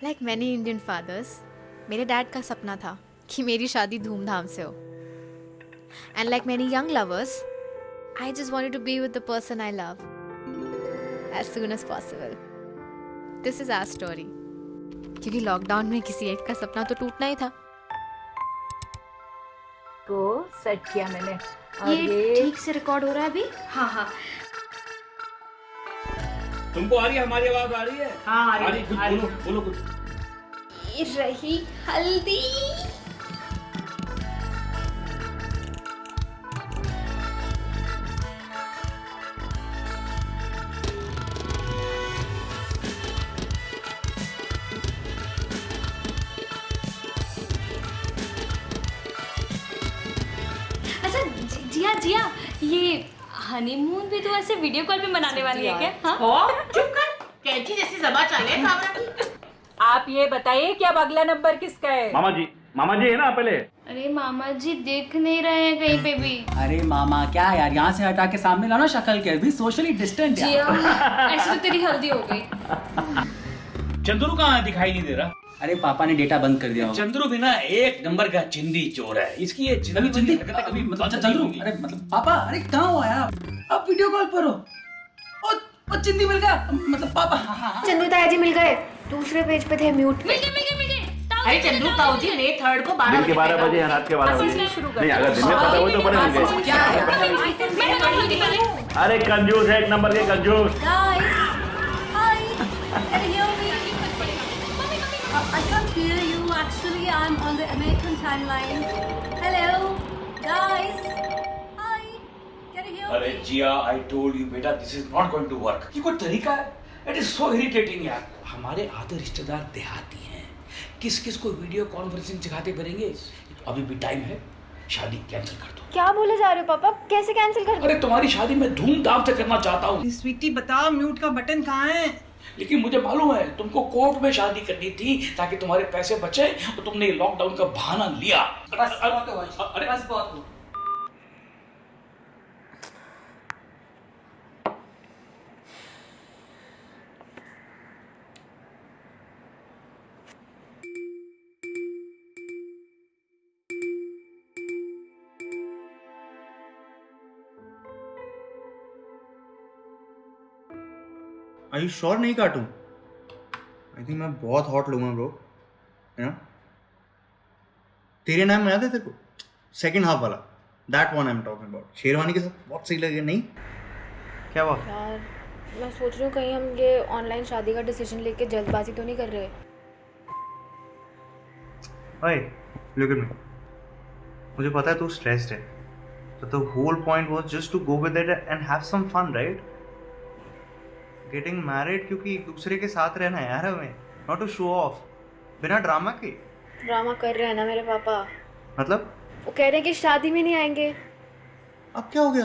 Like many Indian fathers, मेरे dad का सपना था कि मेरी शादी धूमधाम से हो. And like many young lovers, I just wanted to be with the person I love as soon as possible. This is our story. क्योंकि लॉकडाउन में किसी एक का सपना तो टूटना ही था. तो सेट किया मैंने. ये ठीक से रिकॉर्ड हो रहा है अभी? हाँ हाँ तुमको आ रही है हमारी आवाज? आ रही है? हाँ आ रही है. बोलो बोलो कुछ. ये रही हल्दी. अच्छा जिया जिया, ये हनीमून भी तो ऐसे वीडियो कॉल पे मनाने वाली है क्या? हाँ हो चुप कर, कैंची जैसी ज़बान चले कामरा की. आप ये बताइए कि अब अगला नंबर किसका है? मामा जी है ना पहले. अरे मामा जी दिख नहीं रहे हैं कहीं पे भी. अरे मामा क्या यार, यहाँ से हटा के सामने लाना शक्ल के, भी सोशली डिस्टेंट जिया ऐसे तो तेरी हल्दी हो गई. चंद्रू कहाँ है? दिखाई नहीं दे रहा. अरे पापा ने डेटा बंद कर दिया होगा। चंद्रू भी ना एक नंबर का चिंदी चोर है. इसकी ये कभी चिंदी कभी मतलब चंद्रू, अरे मतलब पापा, अरे कहाँ हो यार? अब वीडियो कॉल पर हो. ओ चिंदी मिल गया, मतलब पापा. हाँ. चंदू ताया जी मिल गए, दूसरे पेज पे थे म्यूट. अरे चंद्रू ताऊ जी ने 3rd को 12 दिन के 12 बजे या रात के 12 बजे. नहीं अगर दिन में पता हो तो बड़े होंगे. क्या है? अरे कंजूस है, एक नंबर के कंजूस. I can't hear you. Actually, I'm on the American timeline. Hello, guys. Hi. Can you hear अरे me? Jiya, I told you बेटा, this is not going to work. ये कोई तरीका है? It is so irritating यार. हमारे आधे रिश्तेदार देहाती हैं. किस किस को वीडियो कॉन्फ्रेंसिंग सिखाते करेंगे? अभी भी टाइम है, शादी कैंसिल कर दो. क्या बोले जा रहे हो पापा? कैसे कैंसिल कर? अरे तुम्हारी शादी मैं धूमधाम से करना चाहता हूँ. स्वीटी बताओ म्यूट का बटन कहाँ है? लेकिन मुझे मालूम है तुमको कोर्ट में शादी करनी थी ताकि तुम्हारे पैसे बचे, और तुमने लॉकडाउन का बहाना लिया. बस बहुत हो, अरे बस बहुत हो. Are you sure नहीं काटूं? आई थिंक मैं बहुत हॉट लूंगा ब्रो, है ना? तेरे नाम याद है तेरे को? सेकंड हाफ वाला, that one I am talking about. Sherwani के साथ बहुत सही लगे. नहीं क्या हुआ? यार मैं सोच रही हूँ कहीं हम ये ऑनलाइन शादी का डिसीजन लेके जल्दबाजी तो नहीं कर रहे. ओए लुक एट मी. मुझे पता है तू स्ट्रेस्ड है, but the whole point was just to go with it and have some fun, right? Getting married क्योंकि एक दूसरे के साथ रहना है यार हमें, not to show off. बिना ड्रामा के. ड्रामा कर रहे हैं ना मेरे पापा. मतलब? वो कह रहे हैं कि शादी में नहीं आएंगे. अब क्या हो गया?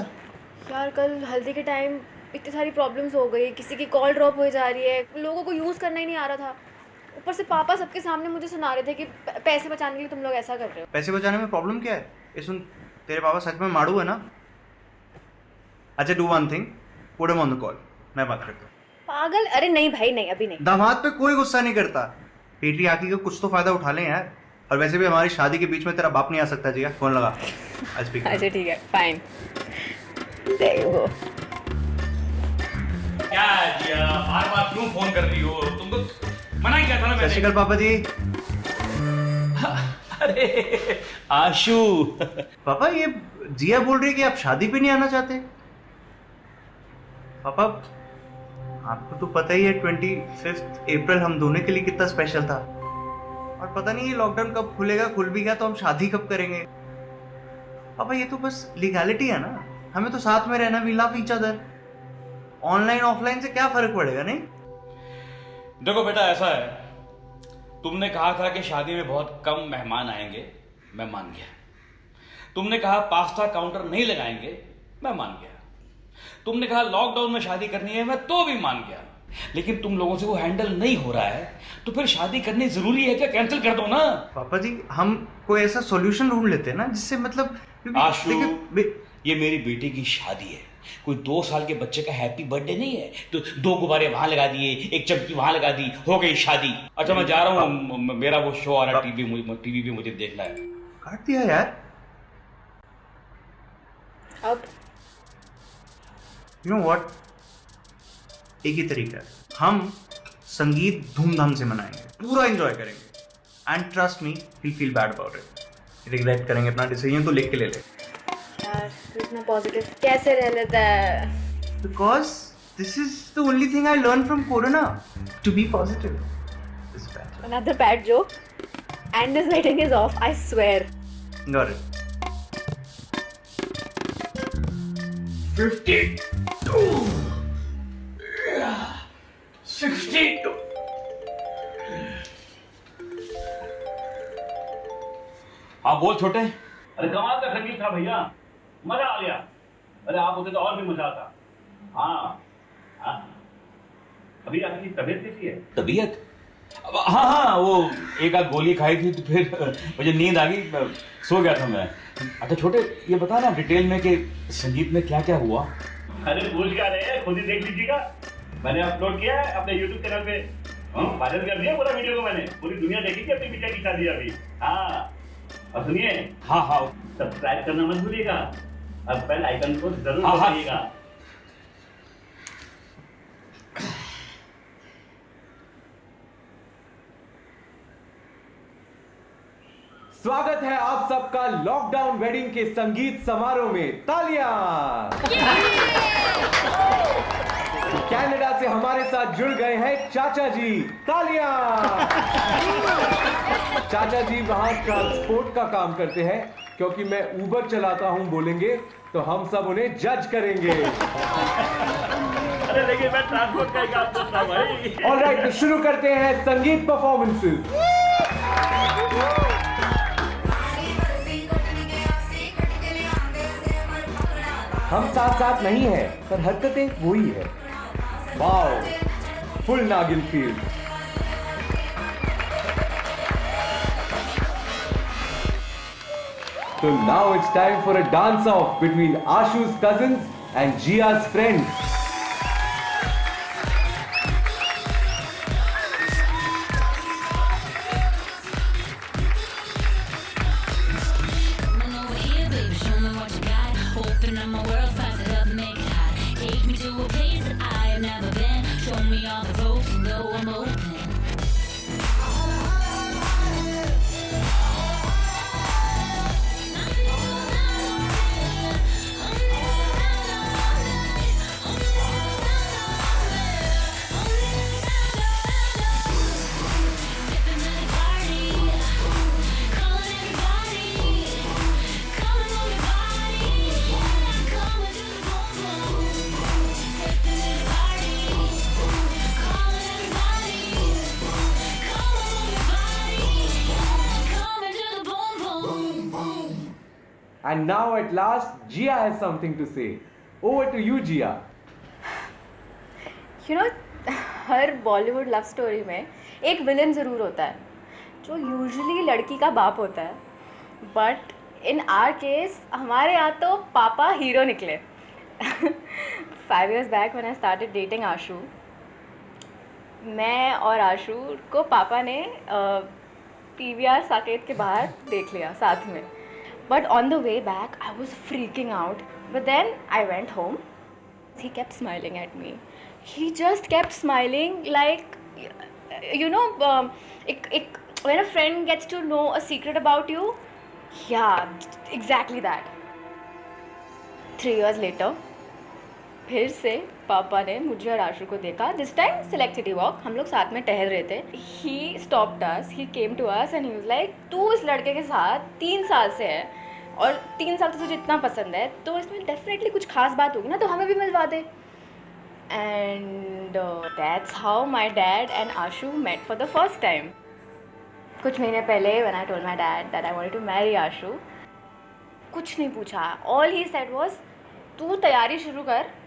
यार कल हल्दी के टाइम इतनी सारी प्रॉब्लम्स हो गई, किसी की कॉल ड्रॉप हो जा रही है, लोगों को यूज़ करना ही नहीं आ रहा था. ऊपर से पापा सबके सामने मुझे सुना रहे थे कि पैसे बचाने के लिए तुम लोग ऐसा कर रहे हो. पैसे बचाने में प्रॉब्लम क्या है? ये सुन, तेरे पापा सच में माड़ू है ना? अच्छा do one thing, put him on the call, मैं बात करता हूँ. पागल? अरे नहीं भाई नहीं, अभी नहीं. दामाद पे कोई गुस्सा नहीं करता. पेटी आकी का कुछ तो फायदा उठा लें यार. और वैसे भी हमारी शादी के बीच में तेरा बाप नहीं आ सकता. जिया फोन लगा. अच्छा ठीक है, फाइन. देखो क्या जिया, बार-बार क्यों फोन कर रही हो? तुमको मना किया था ना मैंने. शशिकल पापा जी. अरे आशु. पापा ये जिया बोल रही है कि आप शादी पे नहीं आना चाहते. पापा आपको तो पता ही है 25 अप्रैल हम दोनों के लिए कितना स्पेशल था. और पता नहीं ये लॉकडाउन कब खुलेगा, खुल भी गया तो हम शादी कब करेंगे. पापा ये तो बस लीगैलिटी है ना, हमें तो साथ में रहना. We love each other. Online offline से क्या फर्क पड़ेगा? नहीं देखो बेटा, ऐसा है, तुमने कहा था कि शादी में बहुत कम मेहमान आएंगे, मैं मान गया. तुमने कहा पास्ता काउंटर नहीं लगाएंगे, मैं मान गया. तुमने कहा लॉकडाउन में शादी करनी है, मैं तो भी मान गया. लेकिन तुम लोगों से वो हैंडल नहीं हो रहा है, तो फिर शादी करनी जरूरी है क्या? कैंसिल कर दो ना. पापा जी हम कोई ऐसा सॉल्यूशन ढूंढ लेते हैं ना जिससे मतलब आशु, ये मेरी बेटी की शादी है. कोई 2 साल के बच्चे का हैप्पी बर्थडे नहीं है तो 2 गुब्बारे वहां लगा दिए, एक चमकी वहां लगा दी, हो गई शादी। अच्छा मैं जा रहा हूँ, मेरा वो शो आ रहा है टीवी पे, मुझे देखना है। काट दिया यार। अब यू नो व्हाट, एक ही तरीका है, हम संगीत धूमधाम से मनाएंगे, पूरा एंजॉय करेंगे and trust me will feel bad about it. Regret करेंगे अपना डिसीजन तो लिख के ले ले। यार तू इतना पॉजिटिव कैसे रह लेता है? Because this is the only thing I learned from Corona, to be positive. This is bad. Another bad joke. And this wedding is off, I swear. Got it. 52 62 हाँ बोल छोटे। अरे कमाल का संगीत था भैया, मजा आ गया। अरे आप होते तो और भी मजा आता। हाँ हाँ। अभी आपकी तबीयत कैसी है? तबीयत? हाँ हाँ, वो एक आध गोली खाई थी तो फिर मुझे नींद आ गई, सो गया था मैं। अच्छा छोटे, ये बता ना डिटेल में कि संगीत में क्या क्या हुआ। अरे पूछ क्या रहे हैं, खुद ही देख लीजिएगा। मैंने अपलोड किया है अपने YouTube चैनल पे, वायरल कर दिया पूरा वीडियो को मैंने। पूरी दुनिया देखी कि अपनी बिटिया की शादी अभी। हाँ और सुनिए, हाँ हाँ, सब्सक्राइब करना मत भूलिएगा और बेल आइकन को जरूर दबाइएगा। स्वागत है आप सबका लॉकडाउन वेडिंग के संगीत समारोह में। तालियां। कनाडा से हमारे साथ जुड़ गए हैं चाचा जी। तालियां। चाचा जी वहां ट्रांसपोर्ट का काम करते हैं, क्योंकि मैं उबर चलाता हूं बोलेंगे तो हम सब उन्हें जज करेंगे। अरे लेकिन मैं ट्रांसपोर्ट का ही काम करता हूं भाई। ऑलराइट, तो शुरू करते हैं संगीत परफॉर्मेंसेस। हम साथ साथ नहीं है पर हरकतें वही है। वाओ, फुल नागिन feel. So now it's time for a dance off between Ashu's cousins and Jia's friends. And now at last, Jia has something to say. Over to you, Jia. You know, her Bollywood love story में एक villain ज़रूर होता है जो usually लड़की का बाप होता है, बट इन आवर केस हमारे यहाँ तो पापा हीरो निकले। 5 years back when I started dating आशु, मैं और आशु को पापा ने PVR साकेत के बाहर देख लिया साथ में। But on the way back, I was freaking out. But then I went home. He kept smiling at me. He just kept smiling like, you know, when a friend gets to know a secret about you. Yeah, exactly that. 3 years later, फिर से पापा ने मुझे और आशु को देखा। This time select city walk, हम लोग साथ में टहल रहे थे। He stopped us, he came to us and he was like, तू इस लड़के के साथ 3 साल से है और 3 साल से तुझे इतना पसंद है तो इसमें डेफिनेटली कुछ खास बात होगी ना, तो हमें भी मिलवा दे। And that's how my dad and Ashu met for the first time. कुछ महीने पहले when I told my dad that I wanted to marry Ashu, कुछ नहीं पूछा। ऑल ही सेड वाज, तू तैयारी शुरू कर,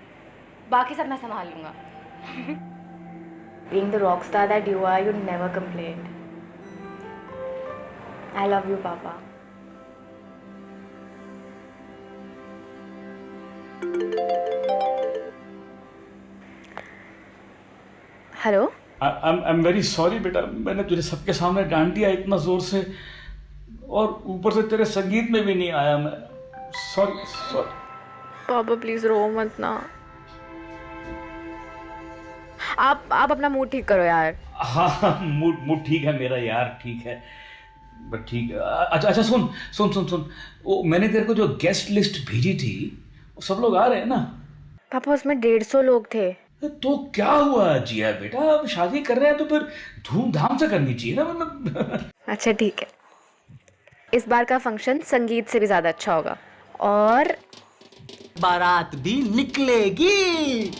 बाकी सब मैं संभाल लूँगा। Being the rock star that you are, you never complained. I love you, Papa. Hello. I am very sorry बेटा, मैंने तुझे सबके सामने डांट दिया इतना जोर से, और ऊपर से तेरे संगीत में भी नहीं आया मैं। Sorry sorry. पापा प्लीज रो मत ना। आप अपना मूड ठीक करो यार। हाँ, मूड ठीक है मेरा यार, ठीक है, बट ठीक है। अच्छा सुन सुन सुन सुन, वो मैंने तेरे को जो गेस्ट लिस्ट भेजी थी, वो सब लोग आ रहे हैं ना? पापा उसमें 150 लोग थे। तो क्या हुआ जिया बेटा, अब शादी कर रहे हैं तो फिर धूमधाम से करनी चाहिए ना, मतलब। अच्छा ठीक है, इस बार का फंक्शन संगीत से भी ज्यादा अच्छा होगा, और बारात भी निकलेगी।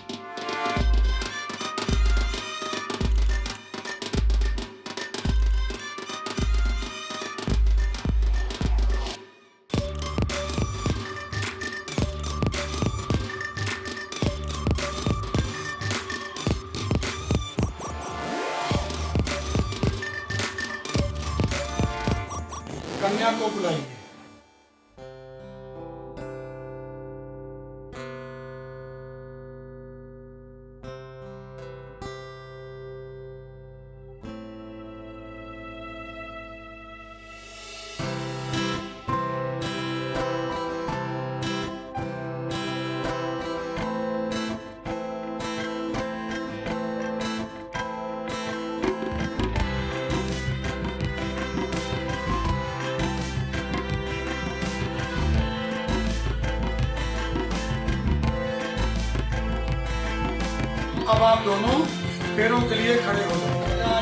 कन्या को बुलाइए। अब आप दोनों पैरों के लिए खड़े हो जाओ।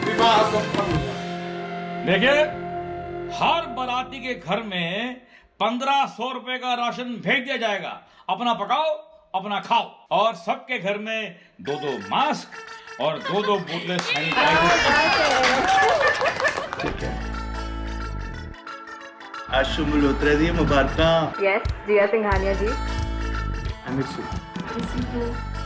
विवाह संपन्न हुआ। देखिए, हर बाराती के घर में 1500 रुपए का राशन भेज दिया जाएगा। अपना पकाओ, अपना खाओ, और सबके घर में 2-2 मास्क और 2-2 बोतलें सैनिटाइजर। ठीक है, आशु मल्होत्रा जी मुबारक। Yes, Jiya Singhania ji. I miss you.